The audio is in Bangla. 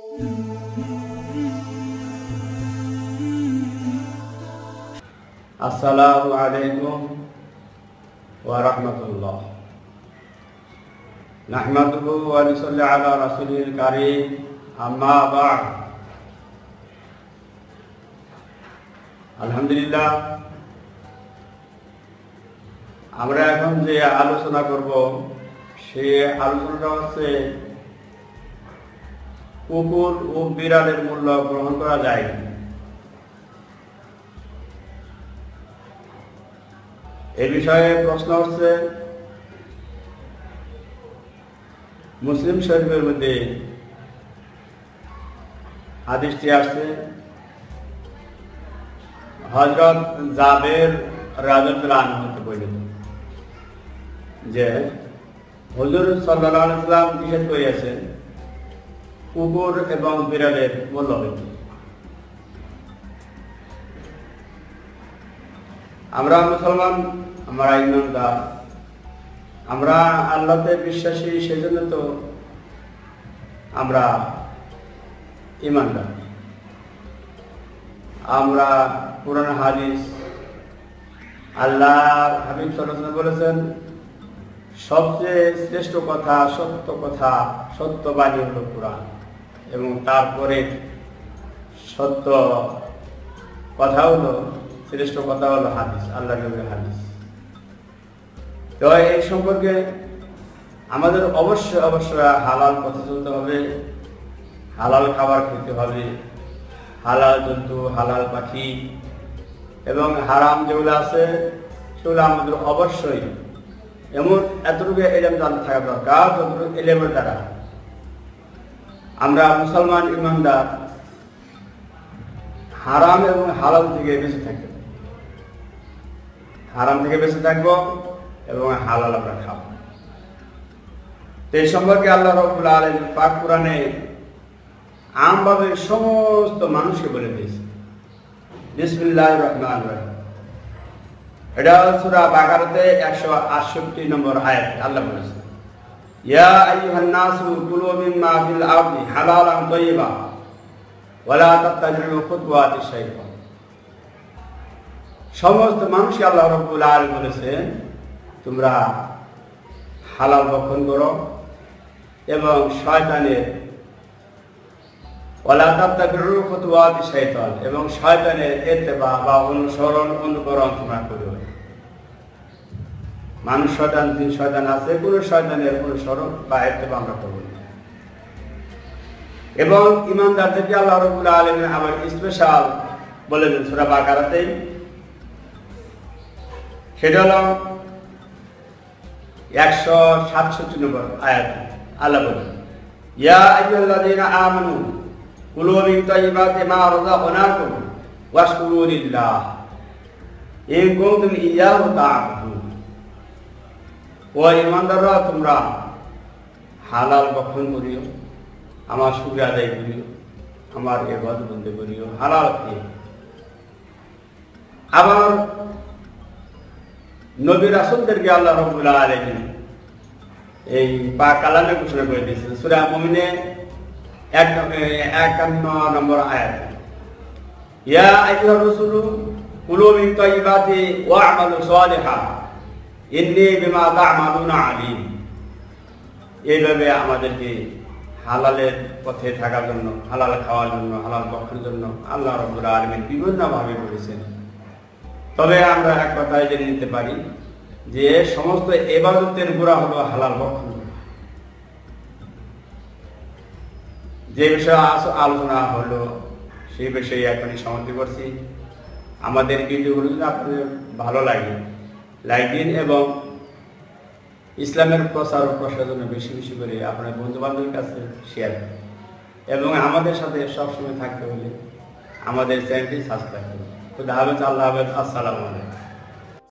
আসসালামু আলাইকুম ওয়া রাহমাতুল্লাহ। নাহমাদুহু ওয়া নুসাল্লি আলা রাসূলিল কারীম, আম্মা বা'দ। আলহামদুলিল্লাহ, আমরা এখন যে আলোচনা করব সেই আলোচনাটা হচ্ছে কুকুর ও বিড়ালের মূল্য গ্রহণ করা যায়। এ বিষয়ে প্রশ্ন হচ্ছে, মুসলিম শরীফের মধ্যে হাদিসটি আসছে, হযরত জাবের রাদিয়াল্লাহু আনহু হতে বর্ণিত যে হুজুর সাল্লাল্লাহু আলাইহি ওয়াসাল্লাম নিষেধ করিয়াছেন কুকুর এবং বিড়ালের মূল্য হইতে। আমরা মুসলমান, আমরা ইমানদার, আমরা আল্লাহতে বিশ্বাসী, সেজন্য তো আমরা ইমানদার। আমরা কুরআন হাদিস, আল্লাহর হাবিব সাল্লাল্লাহু আলাইহি ওয়াসাল্লাম বলেছেন, সবচেয়ে শ্রেষ্ঠ কথা, সত্য কথা, সত্য বাণী হলো কুরআন, এবং তারপরে সত্য কথা হলো, শ্রেষ্ঠ কথা হলো হাদিস, আল্লাহর নবীর হাদিস। তো এই সম্পর্কে আমাদের অবশ্যই হালাল পথে চলতে হবে, হালাল খাবার খেতে হবে, হালাল জন্তু, হালাল পাখি এবং হারাম যেগুলো আছে সেগুলো আমাদের অবশ্যই এমন এতটুকু এলেম জানতে থাকা দরকার, যতটুকু এলেমের দ্বারা আমরা মুসলমান ইমানদার হারাম এবং হালাল থেকে বেঁচে থাকবো, হারাম থেকে বেঁচে থাকবো এবং হালাল আমরা খাবো। এই সম্পর্কে আল্লাহ রাব্বুল আলামিন পাক কোরআনে আমভাবে সমস্ত মানুষকে বলে দিয়েছে। বিসমিল্লাহির রহমানির রহিম। এটা সূরা বাকারাতে 168 নম্বর আয়াত আল্লাহ বলেছে, ইয়া আইয়ুহান নাসু কুলু মিম্মা ফিল আরদি হালালান তাইয়্যিবা ওয়া লা তাত্তাবিউ খুতুওয়াতিশ শাইতান। সমস্ত মানুষকে আল্লাহ রাব্বুল আলামিন বলেছেন, তোমরা হালাল ভক্ষণ করো এবং শয়তানের ওয়া লা তাত্তাবিউ খুতুওয়াতিশ শাইতান, এবং শয়তানের ইত্তেবা বা অনুকরণ তোমরা করো। মানুষ শয়তান, জিন শয়তান আছে, কোন শয়তানের অনুসরণ বা ইত্তেবা আমরা করব না। এবং ইমানদারদেরকে আল্লাহ রাব্বুল আলামিন আবার স্পেশাল বলে দেন সূরা বাকারাতে, সেটা হলো 167 নম্বর আয়াত। আল্লাহ বলেন, ইয়া আইয়ুহাল্লাযীনা আমানু কুলু মিন তাইয়্যিবাতি মা রাযাকনাকুম ওয়াশকুরু লিল্লাহ ইন কুনতুম ইয়্যাহু তা'বুদুন। ও ঈমানদাররা, তোমরা হালাল ভক্ষণ করিও, আমার শুকরিয়া আদায় করিও, আমার ইবাদত বন্দী করিও হালাল খেয়ে। আবার নবী রাসূলদেরকে আল্লাহ রাব্বুল আলামিন এই পাক কালামে ঘোষণা করে দিয়েছেন সূরা মুমিনে 51 নম্বর আয়াত, ইয়া আইয়ুহার রাসূলু কুলু মিন তাইয়্যিবাতি ওয়া'মালু সালিহান ইন্নী বিমা তা'মালুনা আলীম। এইভাবে আমাদেরকে হালালের পথে থাকার জন্য, হালাল খাওয়ার জন্য, হালাল ভক্ষণের জন্য আল্লাহ রাব্বুল আলামিন বিভিন্নভাবে বলেছেন। তবে আমরা এক কথায় জেনে নিতে পারি যে সমস্ত ইবাদতের গোড়া হলো হালাল ভক্ষণ। যে বিষয়ে আলোচনা হলো সেই বিষয়ে এখনই সমাপ্তি করছি। আমাদের ভিডিওগুলো যদি আপনাদের ভালো লাগে, লাইক দিন এবং ইসলামের প্রচার ও প্রসারের জন্য বেশি বেশি করে আপনার বন্ধু বান্ধবের কাছে শেয়ার করুন, এবং আমাদের সাথে সবসময় থাকতে হলে আমাদের চ্যানেলটি সাবস্ক্রাইব করুন। তো আল্লাহ হাফেজ, আসসালামু আলাইকুম।